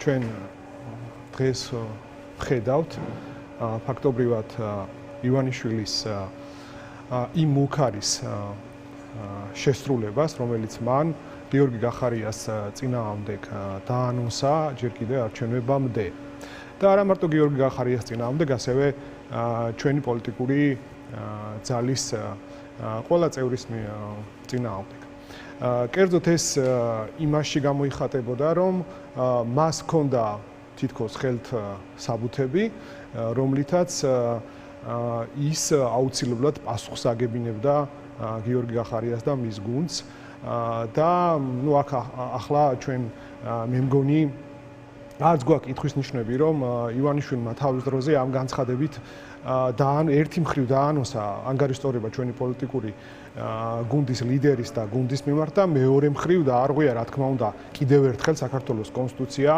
ჩვენ დღეს ვხედავთ ფაქტობრივად ივანიშვილის იმ მუქარის შესრულებას, რომელიც მან გიორგი გახარიას წინააღმდეგ დაანონსა ჯერ კიდევ არჩევნებამდე. და არა მარტო გიორგი გახარიას წინააღმდეგ, ასევე ჩვენი პოლიტიკური ძალის ყველა წევრის წინააღმდეგ. კერძოდ ეს იმაში გამოიხატებოდა, რომ მას ჰქონდა თითქოს ხელთ საბუთები, რომლითაც ის აუცილებლად პასუხს აგებინებდა გიორგი გახარიას და მის გუნდს და ნუ აქ ახლა ჩვენ მე მგონი არც გვაქვს კითხვის ნიშნები, რომ ივანიშვილმა თავის დროზე ამ განცხადებით ერთი მხრივ დაანონსა ანგარიშწორება ჩვენი პოლიტიკური გუნდის ლიდერის და გუნდის მიმართ და მეორე მხრივ დაარღვია, რა თქმა უნდა, კიდევ ერთხელ საქართველოს კონსტიტუცია,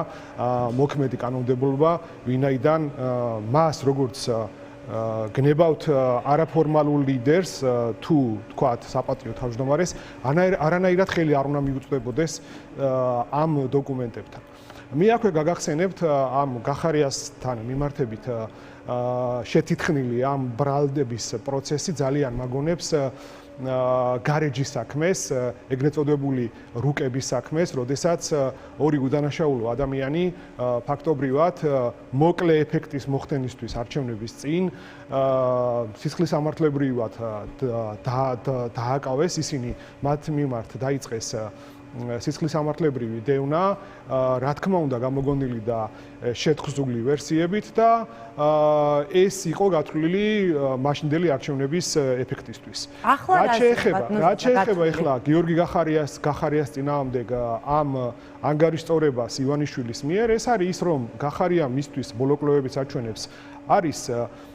მოქმედი კანონმდებლობა, ვინაიდან მას როგორც გნებავთ არაფორმალურ ლიდერს თუ თქვათ საპატიო თავმჯდომარეს, არანაირად ხელი არ უნდა მიუწვდებოდეს ამ დოკუმენტებთან. მე აქვე გაგახსენებთ ამ გახარიასთან მიმართებით შეთითხნილი ამ ბრალდების პროცესი ძალიან მაგონებს გარეჯის საქმეს, ეგრეთ წოდებული რუკების საქმეს, როდესაც ორი უდანაშაულო ადამიანი ფაქტობრივად მოკლე ეფექტის მოხდენისთვის არჩევნების წინ სისხლისამართლებრივად დააკავეს ისინი, მათ მიმართ დაიწყეს სისხლისამართლებრივი დევნა, რა თქმა უნდა, გამოგონილი და შეთხზული ვერსიებით და ეს იყო გათვლილი მაშინდელი არჩევნების ეფექტისთვის. რაც შეეხება ახლა გიორგი გახარიას წინააღმდეგ ამ ანგარიშწორებას ივანიშვილის მიერ, ეს არის ის, რომ გახარია მისთვის ბოლოკვლევების აჩვენებს არის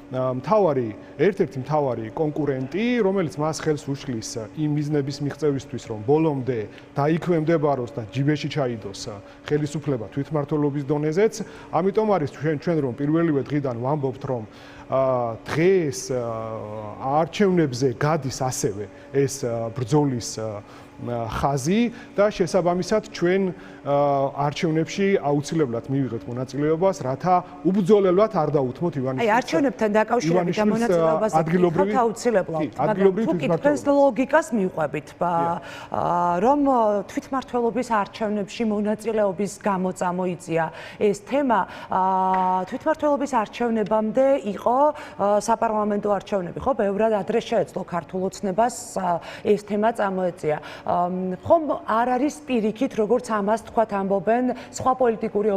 ერთ-ერთი მთავარი კონკურენტი, რომელიც მას ხელს უშლის იმ მიზნების მიღწევისთვის, რომ ბოლომდე დაიქვემდებაროს და ჯიბეში ჩაიდოს ხელისუფლება თვითმმართველობის დონეზეც. ამიტომ არის ჩვენ რომ პირველივე დღიდან ვამბობთ, რომ დღეს არჩევნებზე გადის ასევე ეს ბრძოლის ხაზი და შესაბამისად ჩვენ არჩევნებში აუცილებლად მივიღეთ მონაწილეობას, რათა უბრძოლებლად არ დაუთმოთ ივანიშვილს. აი არჩევნებთან დაკავშირებით და მონაწილეობაზე გიხართ აუცილებლად, მაგრამ თუ კითხვის ლოგიკას მივყვებით, რომ თვითმმართველობის არჩევნებში მონაწილეობის გამო წამოიწია ეს თემა, თვითმმართველობის არჩევნებამდე იყო საპარლამენტო არჩევნები, ხო? ბევრად ადრე შეეძლო ქართულ ოცნებას ეს თემა წამოეწია. ხომ არ არის პირიქით, როგორც ამას თქვათ ამბობენ სხვა პოლიტიკური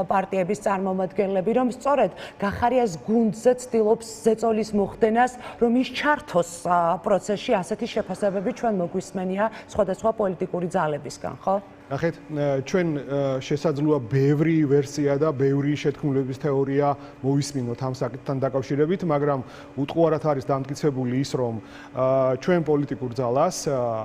პარტიების წარმომადგენლები, რომ სწორედ გახარიას გუნდზე ცდილობს ზეწოლის მოხდენას, რომ ის ჩართოს პროცესში, ასეთი შეფასებები ჩვენ მოგვისმენია სხვადასხვა პოლიტიკური ძალებისგან, ხო? ნახეთ, ჩვენ შესაძლოა ბევრი ვერსია და ბევრი შეთქმულების თეორია მოვისმინოთ ამ საკითხთან დაკავშირებით, მაგრამ უტყუარად არის დამტკიცებული ის, რომ ჩვენ პოლიტიკურ ძალას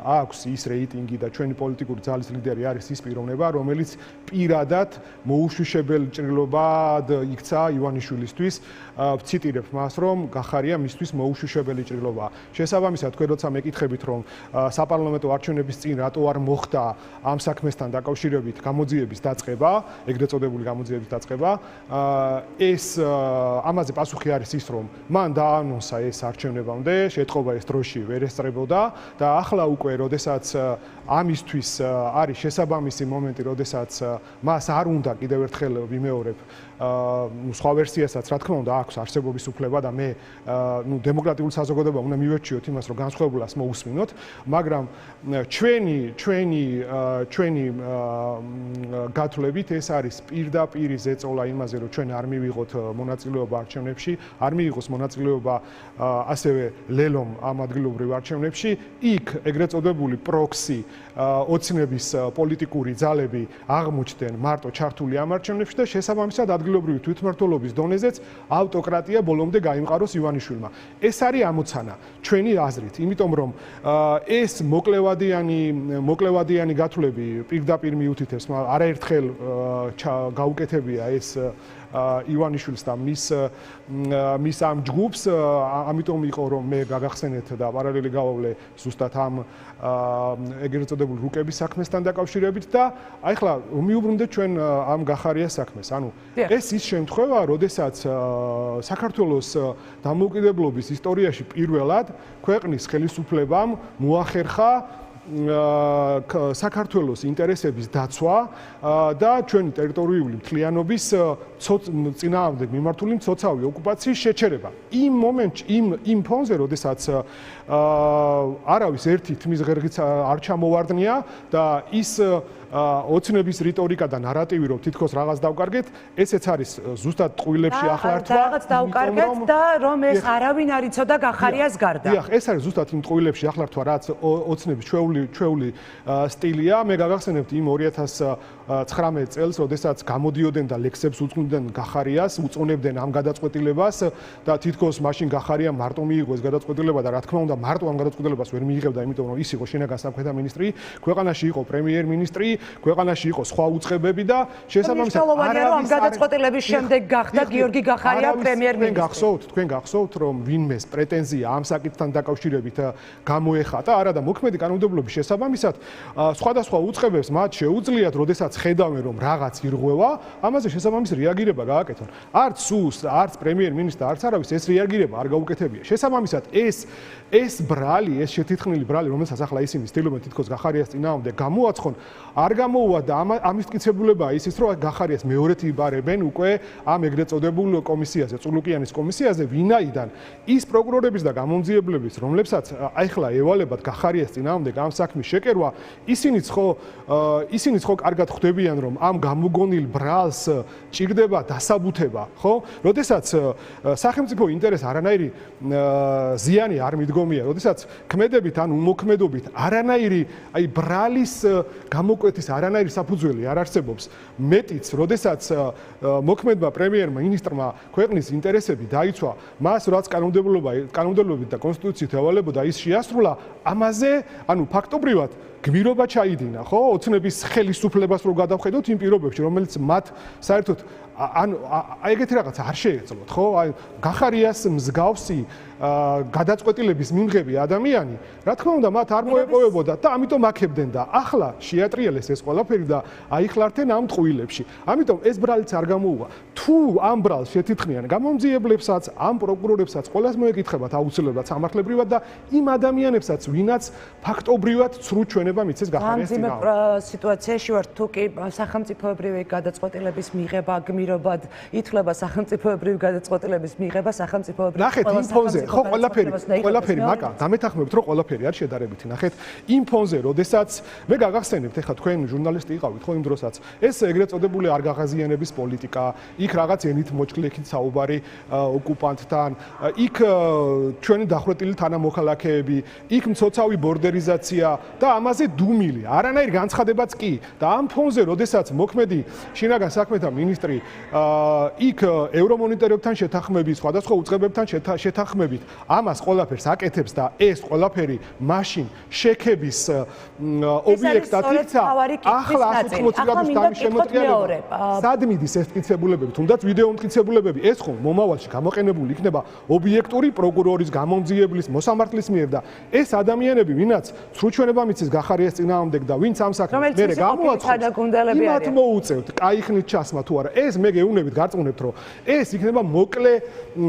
აქვს ის რეიტინგი და ჩვენი პოლიტიკური ძალის ლიდერი არის ის პიროვნება, რომელიც პირადად მოუშვიშებელ ჭრილობად იქცა ივანიშვილისთვის. ვციტირებ მას, რომ გახარია მისთვის მოუშვიშებელი ჭრილობაა. შესაბამისად, თქვენ როცა მეკითხებით, რომ საპარლამენტო არჩევნების წინ რატო არ მოხდა ამ საქმესთან დაკავშირებით გამოძიების დაწყება, ეგრეთ წოდებული გამოძიების დაწყება, ეს ამაზე პასუხი არის ის, რომ მან დაანონსა ეს არჩევნებამდე, შეტყობა ეს დროში ვერ ესწრებოდა და ახლა უკვე, როდესაც ამისთვის არის შესაბამისი მომენტი, როდესაც მას არ უნდა კიდევ ერთხელ ვიმეორებ სხვა ვერსიასაც, რა თქმა უნდა, აქვს არსებობის უფლება და მე დემოკრატიულ საზოგადოებამ უნდა მივერჩიოთ იმას, რომ განსხვავებულას მოусმინოთ, მაგრამ ჩვენი გათვლებით ეს არის პირდაპირი ზეწოლა იმაზე, რომ ჩვენ არ მივიღოთ მონაწილეობა არჩევნებში, არ მიიღოს მონაწილეობა ასევე ლელომ ამ ადგილობრივ არჩევნებში, იქ ეგრეთ წოდებული პროქსი ოცნების პოლიტიკური ძალები აღმოჩნდნენ მარტო ჩართული ამ არჩევნებში და შესაბამისად ადგილობრივი თვითმმართველობის დონეზეც ავტოკრატია ბოლომდე გაიმყაროს ივანიშვილმა. ეს არის ამოცანა ჩვენი აზრით, იმიტომ რომ ეს მოკლევადიანი გათვლები პირდაპირ მიუთითებს, არაერთხელ გაუკეთებია ეს ივანიშვილს და მის ამ ჯგუფს, ამიტომ იყო რომ მე გაგახსენეთ და პარალელი გავავლე ზუსტად ამ ეგრეთ წოდებული რუკების საქმესთან დაკავშირებით და აი ხლა მიუბრუნდეთ ჩვენ ამ გახარიას საქმეს. ანუ ეს ის შემთხვევა, როდესაც საქართველოს დამოუკიდებლობის ისტორიაში პირველად ქვეყნის ხელისუფლებამ მოახერხა საქართველოს ინტერესების დაცვა და ჩვენი ტერიტორიული მთლიანობის წინააღმდეგ მიმართული მცოცავი ოკუპაციის შეჩერება. იმ მომენტში, იმ ფონზე, როდესაც არავის ერთი თმის ღერღიც არ ჩამოვარდნია და ის ოცნების რიტორიკა და ნარატივი რომ თითქოს რაღაც დავკარგეთ, ესეც არის ზუსტად ტყუილებში ახლა რაღაც დავკარგეთ და რომ ეს არავინ არ იცოდა გახარიას გარდა. დიახ, ეს არის ზუსტად იმ ტყუილებში ახლა რაც ოცნების ჩვეული სტილია. მე გაგახსენებთ იმ 2019 წელს, როდესაც გამოდიოდნენ და ლექსებს უძღვნიშნდნენ გახარიას, უწონებდნენ ამ გადაწყვეტილებას და თითქოს მაშინ გახარია მარტო მიიღო ეს გადაწყვეტილება და რა თქმა უნდა მარტო ამ გადაწყვეტილებას ვერ მიიღებდა, იმიტომ რომ ის იყო შინაგან საქმეთა მინისტრი, ქვეყანაში იყო პრემიერ-მინისტრი, ქვეყანაში იყო სხვა უწყებები და შესაბამისად ამ გადაწყვეტილების შემდეგ გახდა გიორგი გახარია პრემიერ-მინისტრი. თქვენ გახსოვთ რომ ვინმეს პრეტენზია ამ საკითხთან დაკავშირებით გამოეხატა, არა და მოქმედი კანონმდებლობის შესაბამისად სხვადასხვა უწყებებს მათ შეუძლიათ, როდესაც ხედავენ რომ რაღაც ირღვევა, ამაზე შესაბამის რეაგირება გააკეთონ. არც სუს, არც პრემიერ-მინისტრს, არც არავის ეს რეაგირება არ გაუკეთებია. შესაბამისად ეს ბრალი, ეს შეთითხნილი ბრალი, რომელსაც ახლა ისინი ცდილობენ თითქოს გახარიას წინააღმდეგ გამოაცხონ, არ გამოუვა და ამის მტკიცებულებაა ისიც, რომ გახარიას მეორედ იბარებენ უკვე ამ ეგრეთ წოდებულ კომისიაზე, წულუკიანის კომისიაზე, ვინაიდან ის პროკურორების და გამომძიებლების, რომლებსაც ახლა ევალებათ გახარიას წინააღმდეგ ამ საქმის შეკერვა, ისინიც ხო კარგად ხვდებიან, რომ ამ გამოგონილ ბრალს ჭირდება დასაბუთება, ხო? როდესაც სახელმწიფო ინტერესს არანაირი ზიანი არ მიდგომია, როდესაც ქმედებით ან უმოქმედობით არანაირი აი ბრალის გამოკვეთის არანაირი საფუძველი არ არსებობს. მეტიც, როდესაც მოქმედმა პრემიერ-მინისტრმა ქვეყნის ინტერესები დაიცვა, მას რაც კანონმდებლობით და კონსტიტუციით ევალებოდა, ის შეასრულა, ამაზე, ანუ ფაქტობრივად გმირობა ჩაიდინა, ხო? ოცნების ხელისუფლებას რო გადავხედოთ იმ პირობებში, რომელიც მათ საერთოდ ანუ ეგეთი რაღაც არ შეეძლოთ, ხო? აი გახარიას მსგავსი გადაწყვეტილების მიმღები ადამიანი, რა თქმა უნდა, მათ არ მოეპოვებოდა და ამიტომ აქებდნენ და ახლა შეატრიალეს ეს ყველაფერი და აიხლარდნენ ამ ტყუილებში. ამიტომ ეს ბრალიც არ გამოუვა. თუ ამ ბრალს შეთითხნიან გამომძიებლებსაც, ამ პროკურორებსაც, ყველას მოეკითხებათ აუცილებლად სამართლებრივად და იმ ადამიანებსაც, ვინაც ფაქტობრივად ცრუ ჩვენება მიცეს გახარიას წინააღმდეგ. ამ სიტუაციაში ვართ, თუ კი სახელმწიფოებრივი გადაწყვეტილების მიღება გმირობად ითვლება სახელმწიფოებრივი გადაწყვეტილების მიღება სახელმწიფოებრივი ნახეთ იმ ფონზე ხო ყველაფერი მაკა დამეთანხმებით რომ ყველაფერი არის შედარებითი ნახეთ იმ ფონზე როდესაც მე გაგახსენებთ ეხლა თქვენ ჟურნალისტი იყავით ხო იმ დროსაც ეს ეგრეთ წოდებული არ გაღაზიანების პოლიტიკა იქ რაღაც ენით მოჭქლექით საუბარი ოკუპანტთან იქ ჩვენი დახვეტილი თანამოქალაქეები იქ მცოცავი ბორდერიზაცია და ამაზე დუმილი არანაირ განცხადებაც კი და ამ ფონზე როდესაც მოქმედი შინაგან საქმეთა მინისტრი იქ ევრომონიტორებთან შეთანხმებით სხვადასხვა უწყებებთან შეთანხმებით ამას ყველაფერს აკეთებს და ეს ყველაფერი მაშინ შექების ობიექტად იქცა ახლა 180 გრადუს დამის შემოწირულება სად მიდის ეს მტკიცებულებები თუნდაც ვიდეო მტკიცებულებები ეს ხომ მომავალში გამოყენებული იქნება ობიექტური პროკურორის გამომძიებლის მოსამართლის მიერ და ეს ადამიანები ვინაც სრუჩვენება მიცეს გახარიას წინააღმდეგ და ვინც ამ საქმეს მერე გამოაცხადებს იმათ მოუწევთ კაიხნით ჩასმა თუ არა ეს მე გეუბნებით გარწმუნებთ რომ ეს იქნება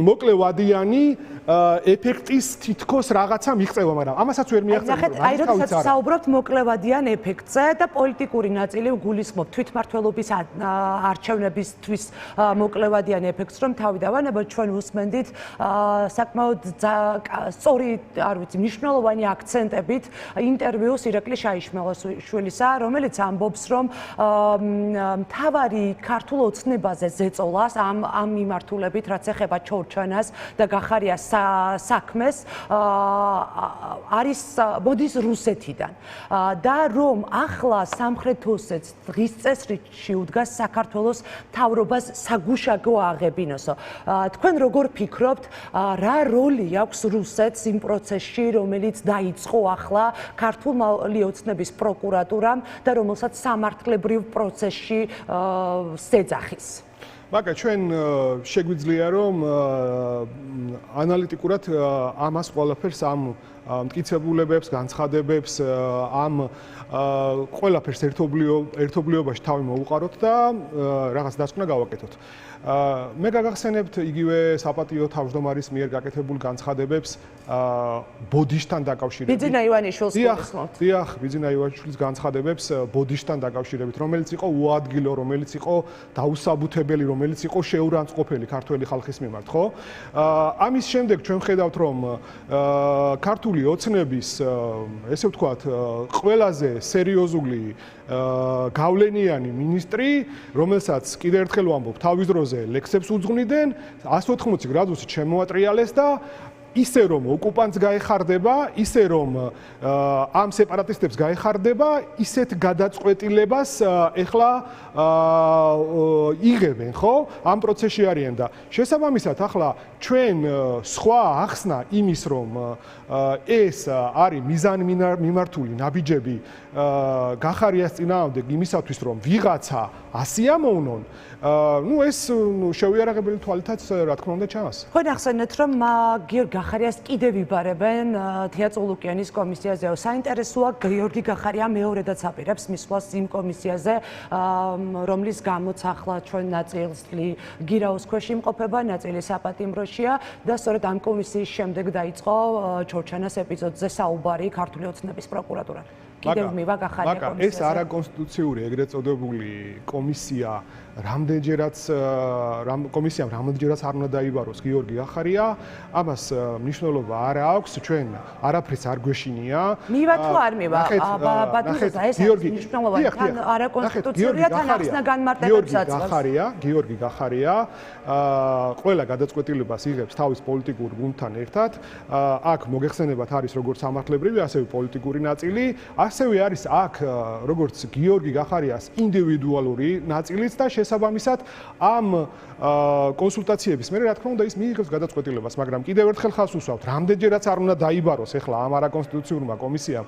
მოკლე ვადიანი ეფექტის თითქოს რაღაცა მიღწევა მაგრამ ამასაც ვერ მიაღწევთ აი როდესაც საუბრობთ მოკლევადიან ეფექტზე და პოლიტიკური ნაწილი გულისხმობ თვითმმართველობის არჩევნებისთვის მოკლევადიან ეფექტს რომ თავი დავანებოთ ჩვენ უსმენდით საკმაოდ სწორი არ ვიცი მნიშვნელოვანი აქცენტებით ინტერვიუს ირაკლი შაიშმელაშვილისა რომელიც ამბობს რომ მთავარი ქართულ ოცნებაზე ზეწოლას ამ მიმართულებით რაც ეხება ჩორჩანას და გახარიას საქმეს არის მოდის რუსეთიდან და რომ ახლა სამხრეთ ოსეთს დღის წესრიგში უდგას საქართველოს მთავრობას საგუშაგო აღებინოსო თქვენ როგორ ფიქრობთ რა როლი აქვს რუსეთს იმ პროცესში რომელიც დაიწყო ახლა ქართული ოცნების პროკურატურამ და რომელსაც სამართლებრივ პროცესში შეძახის. მაგა ჩვენ შეგვიძლია რომ ანალიტიკურად ამას ყველაფერს ამ მტკიცებულებებს, განცხადებებს ამ ყველაფერს ერთობლიობაში თავი მოუყაროთ და რაღაც დასკვნა გავაკეთოთ. მე გაგახსენებთ იგივე საპატიო თავმჯდომარის მიერ გაკეთებულ განცხადებებს ბოდიშთან დაკავშირებით. ბიძინა ივანიშვილს გულისხმობთ. დიახ, ბიძინა ივანიშვილის განცხადებებს ბოდიშთან დაკავშირებით, რომელიც იყო უადგილო, რომელიც იყო დაუსაბუთებელი, რომელიც იყო შეურანწყყოფელი ქართველი ხალხის მიმართ, ხო? ამის შემდეგ ჩვენ ხედავთ, რომ ქართული ოცნების, ესე ვთქვათ, ყველაზე სერიოზული გავლენიანი მინისტრი, რომელსაც კიდევ ერთხელ ვამბობ, თავის დროზე ლექსებს უძღვნიდნენ, 180 გრადუსით შემოატრიალეს და ისე რომ ოკუპანტს გაეხარდება, ისე რომ ამ სეპარატისტებს გაეხარდება, ისეთ გადაწყვეტილებას ეხლა იღებენ, ხო? ამ პროცესში არიან და შესაბამისად ახლა ჩვენ სხვა ახსნა იმის რომ ეს არის მიზანმიმართული ნაბიჯები გახარიას წინააღმდეგ იმისათვის რომ ვიღაცა ასიამოვნონ, ну ეს შევიარაღებელი თვალითაც რა თქმა უნდა ჩანს. ხო ნახსენეთ რომ გიორგი გახარიას კიდევ ვიბარებენ თეატრულუკიანის კომისიაზეო. საინტერესოა გიორგი გახარია მეორედაც აპირებს მისვლას იმ კომისიაზე, რომლის გამოც ახლა ჩვენ ნაწილი გირაოს ქვეშ იმყოფება, ნაწილი საპატიმროშია და სწორედ ამ კომისიის შემდეგ დაიწყო ჩორჩანას ეპიზოდზე საუბარი ქართული ოცნების პროკურატურა. კიდევ მივა გახარია კომისიაზე. ეს არაკონსტიტუციური ეგრეთ წოდებული კომისია რამდენჯერაც არ უნდა დაიბაროს გიორგი გახარია, ამას მნიშვნელობა არ აქვს, ჩვენ არაფერს არ გვეშინია. მივა თუ არ მივა? ბატონო, ეს მნიშვნელობა თან არაკონსტიტუციურია, თან ახსნა განმარტებებსაც. გიორგი გახარია ყველა გადაწყვეტილებას იღებს თავის პოლიტიკურ გუნდთან ერთად. აქ მოგეხსენებათ არის როგორც სამართლებრივი, ასევე პოლიტიკური ნაწილი, ასევე არის აქ როგორც გიორგი გახარიას ინდივიდუალური ნაწილიც და შესაბამისად ამ კონსულტაციების მერე რა თქმა უნდა ის მიიღებს გადაწყვეტილებას, მაგრამ კიდევ ერთხელ ხაზს უსვამთ, რამდენჯერაც არ უნდა დაიბაროს ახლა ამ არაკონსტიტუციურმა კომისიამ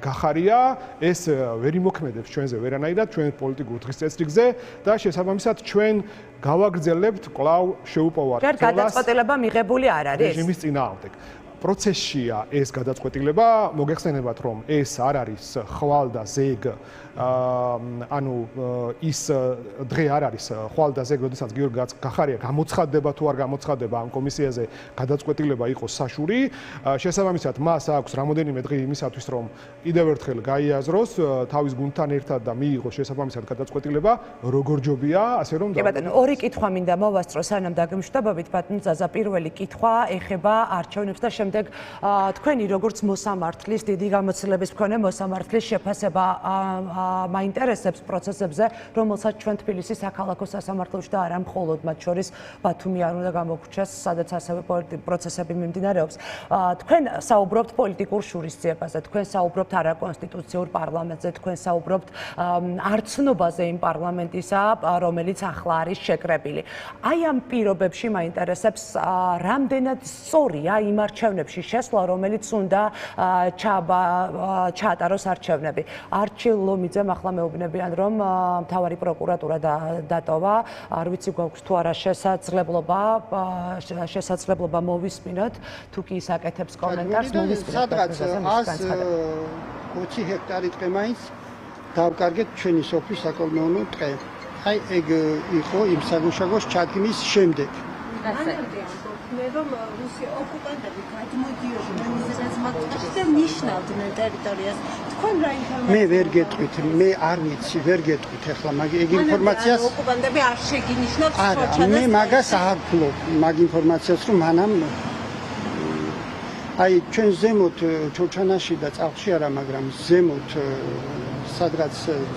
გახარია, ეს ვერ იმოქმედებს ჩვენზე ვერანაირად, ჩვენ პოლიტიკურ დღის წესრიგზე და შესაბამისად ჩვენ გავაგრძელებთ კვლავ შეუპოვარ ბრძოლას. გადაწყვეტილება მიღებული არ არის რეჟიმის წინააღმდეგ. პროცესშია ეს გადაწყვეტილება, მოგეხსენებათ რომ ეს არ არის ხვალ და ზეგ, ანუ ის დღე არ არის ხვალ და ზეგ, როდესაც გიორგი გახარია გამოცხადდება თუ არ გამოცხადდება ამ კომისიაზე გადაწყვეტილება იყოს საშური, შესაბამისად მას აქვს რამოდენიმე დღე იმისათვის რომ კიდევ ერთხელ გაიაზროს თავის გუნდთან ერთად და მიიღოს შესაბამისად გადაწყვეტილება, როგორ ჯობია, ასე რომ კი ბატონო, ორი კითხვა მინდა მოვასწრო სანამ დაგემშვიდობებით, ბატონო ზაზა, პირველი კითხვა ეხება არჩევნებს და შემდეგ თქვენი როგორც მოსამართლის, დიდი გამოცდილების მქონე მოსამართლის შეფასება მაინტერესებს პროცესებზე, რომელსაც ჩვენ თბილისის საქალაქო სასამართლოში და არა მხოლოდ მათ შორის ბათუმი არ უნდა გამოგვჩეს, სადაც ასევე პროცესები მიმდინარეობს. თქვენ საუბრობთ პოლიტიკურ შურისძიებაზე, თქვენ საუბრობთ არაკონსტიტუციურ პარლამენტზე, თქვენ საუბრობთ არცნობაზე იმ პარლამენტისა, რომელიც ახლა არის შეკრებილი. აი ამ პირობებში მაინტერესებს რამდენად სწორია იმ არჩევნებში შესვლა, რომელიც უნდა ჩაატაროს არჩევნები. არჩილ ლომიძემ ახლა მეუბნებიან, რომ მთავარი პროკურატურა დატოვა, არ ვიცი გვაქვს თუ არა შესაძლებლობა მოვისმინოთ, თუ კი ის აკეთებს კომენტარს, მოვისმინოთ. სადღაც 120 ჰექტარი ტყე მაინც დავკარგეთ ჩვენი სოფლის საკოლმეურნეო ტყე. აი ეგ იყო იმ საგუშაგოს ჩადგმის შემდეგ. მე რომ რუსი ოკუპანტები გადმოდიოდნენ ისედაც მაგაში და ნიშნავდნენ ტერიტორიას. თქვენ რა ინფორმაცია? მე ვერ გეტყვით, მე არ ვიცი, ვერ გეტყვით ახლა მაგ ინფორმაციას. ოკუპანტები არ შეგინიშნოთ ჩორჩანას. არა, მე მაგას არ ვფლობ, მაგ ინფორმაციას რომ მანამ აი ჩვენ ზემოთ ჩორჩანაში და წალხში არა, მაგრამ ზემოთ სადღაც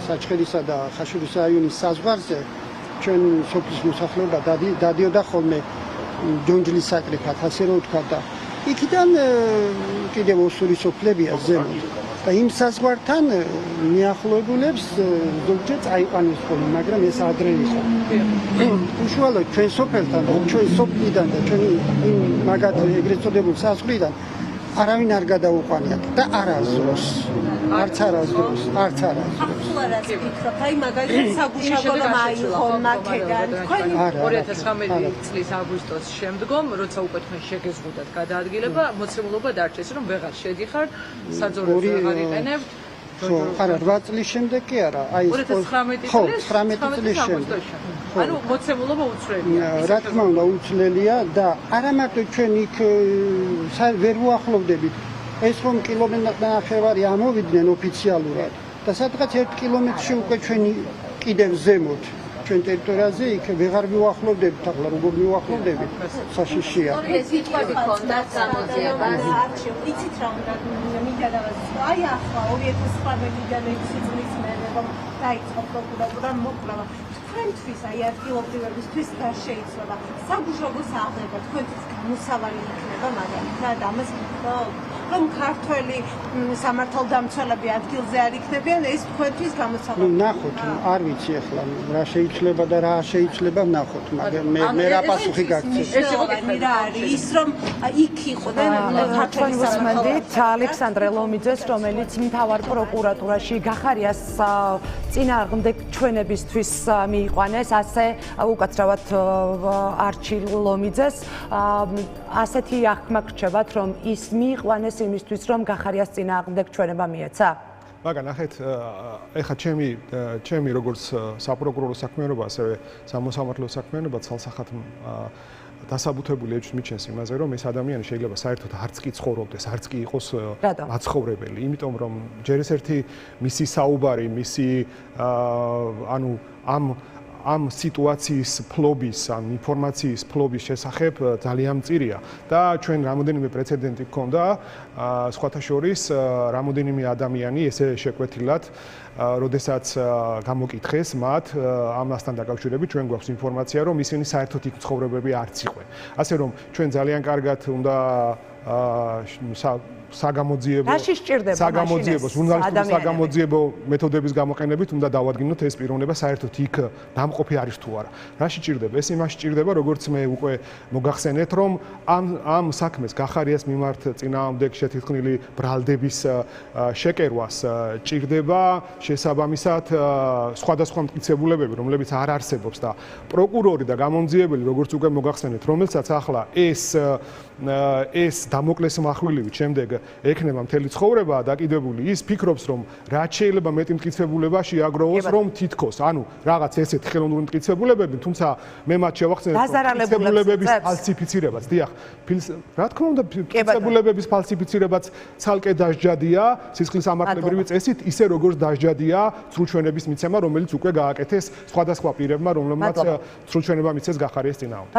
საჩხერისა და ხაშურის რაიონის საზღვარზე ჩვენ სოფლის მოსახლეობა დადიოდა ხოლმე ჯონჯლის საკრიფად, ასე რომ ვთქვა და იქიდან კიდევ ოსური სოფლებია ზემოთ და იმ საზღვართან მიახლოებულებს ზოგჯერ წაიყვანეს ხოლმე, მაგრამ ეს ადრე იყო. უშუალოდ ჩვენ სოფელთან და ჩვენ სოფლიდან და ჩვენი იმ მაგათ ეგრეთ წოდებულ საზღვრიდან არავინ არ გადაუყვანიათ და არასდროს. არც არასდროს. აბსოლუტურად ვფიქრობ, აი მაგალითად საგუშაგო რომ აიღონ მაქედან, თქვენი 2019 წლის აგვისტოს შემდგომ, როცა უკვე თქვენ შეგეზღუდათ გადაადგილება, მოცემულობა დარჩეს, რომ ვეღარ შედიხართ, საძოვრებს ვეღარ იყენებთ. არა, 8 წლის შემდეგ კი არა, აი 2019 წლის შემდეგ. ანუ მოცემულობა უცვლელია. რა თქმა უნდა, უცვლელია და არა მარტო ჩვენ იქ ვერ უახლოვდებით. ეს რომ კილომეტრი ამოვიდნენ ოფიციალურად და სადღაც 1 კილომეტრში უკვე ჩვენ კიდევ ზემოთ ჩვენ ტერიტორიაზე იქ ვეღარ მივახლოვდებით, ახლა როგორ მივახლოვდებით, საშიშია. ეს სიტყვები ქონდათ გამოძიებას. იცით რა უნდა მინდა დავასწრო. აი ახლა 2019 წლის მერე რომ დაიწყო პროკურატურა მოკვლევა. თქვენთვის აი ადგილობრივებისთვის რა შეიძლება? საგუშაგოს აღება თქვენთვის გამოსავალი იქნება მაგალითად ამას რომ ქართველი სამართალდამცველები ადგილზე არ იქნებიან, ეს თქვენთვის გამოსავალი. ნახოთ, არ ვიცი ახლა რა შეიძლება და რა შეიძლება ნახოთ, მაგრამ მე რა პასუხი გაგცეთ. რა არის ის რომ იქ იყვნენ ქართველი სამართალდამცველები ალექსანდრე ლომიძეს, რომელიც მთავარ პროკურატურაში გახარიას წინააღმდეგ ჩვენებისთვის მიიყვანეს, ასე უკაცრავად არჩილ ლომიძეს. ასეთი აღქმა გრჩებათ, რომ ის მიიყვანეს იმისთვის, რომ გახარიას წინააღმდეგ ჩვენება მიეცა? მაგრამ ნახეთ, ეხლა ჩემი როგორც საპროკურორო საქმიანობა, ასევე სამოსამართლო საქმიანობა ცალსახად დასაბუთებული ეჭვს მიჩენს იმაზე, რომ ეს ადამიანი შეიძლება საერთოდ არც კი ცხოვრობდეს, არც კი იყოს მაცხოვრებელი, იმიტომ რომ ჯერ ეს ერთი მისი საუბარი, მისი ანუ ამ სიტუაციის ფლობის, ამ ინფორმაციის ფლობის შესახებ ძალიან მწირია და ჩვენ რამოდენიმე პრეცედენტი გქონდა, სხვათა შორის რამოდენიმე ადამიანი ესე შეკვეთილად, როდესაც გამოკითხეს მათ ამასთან დაკავშირებით, ჩვენ გვაქვს ინფორმაცია, რომ ისინი საერთოდ იქ ცხოვრებები არც იყვნენ. ასე რომ ჩვენ ძალიან კარგად უნდა საგამოძიებო მეთოდების გამოყენებით უნდა დავადგინოთ ეს პიროვნება საერთოდ იქ დამყოფი არის თუ არა. რაში ჭირდება? ეს იმაში ჭირდება, როგორც მე უკვე მოგახსენეთ, რომ ამ საქმეს გახარიას მიმართ წინააღმდეგ შეთქმული ბრალდების შეკერვას ჭირდება შესაბამისად სხვადასხვა მტკიცებულებები, რომლებიც არ არსებობს და პროკურორი და გამომძიებელი, როგორც უკვე მოგახსენეთ, რომელსაც ახლა ეს დამოკლეს מחვილივით შემდეგ ექნება მთელი ცხოვრება დაკიდებული, ის ფიქრობს, რომ რაც შეიძლება მეტი მტკიცებულება შეაგროვოს, რომ თითქოს, ანუ რაღაც ესეთ ხელოვნური მტკიცებულებები, თუმცა მე მათ შევახსენებ მტკიცებულებების ფალსიფიცირებაც, დიახ, რა თქმა უნდა, მტკიცებულებების ფალსიფიცირებაც ცალკე დასჯადია, სისხლის ამართლებრივი წესით, ისე როგორც დასჯადია ცრუჩვენების მიცემა, რომელიც უკვე გააკეთეს სხვადასხვა პირებმა, რომლებმაც ცრუჩვენება მიცეს გახარიას წინააღმდეგ.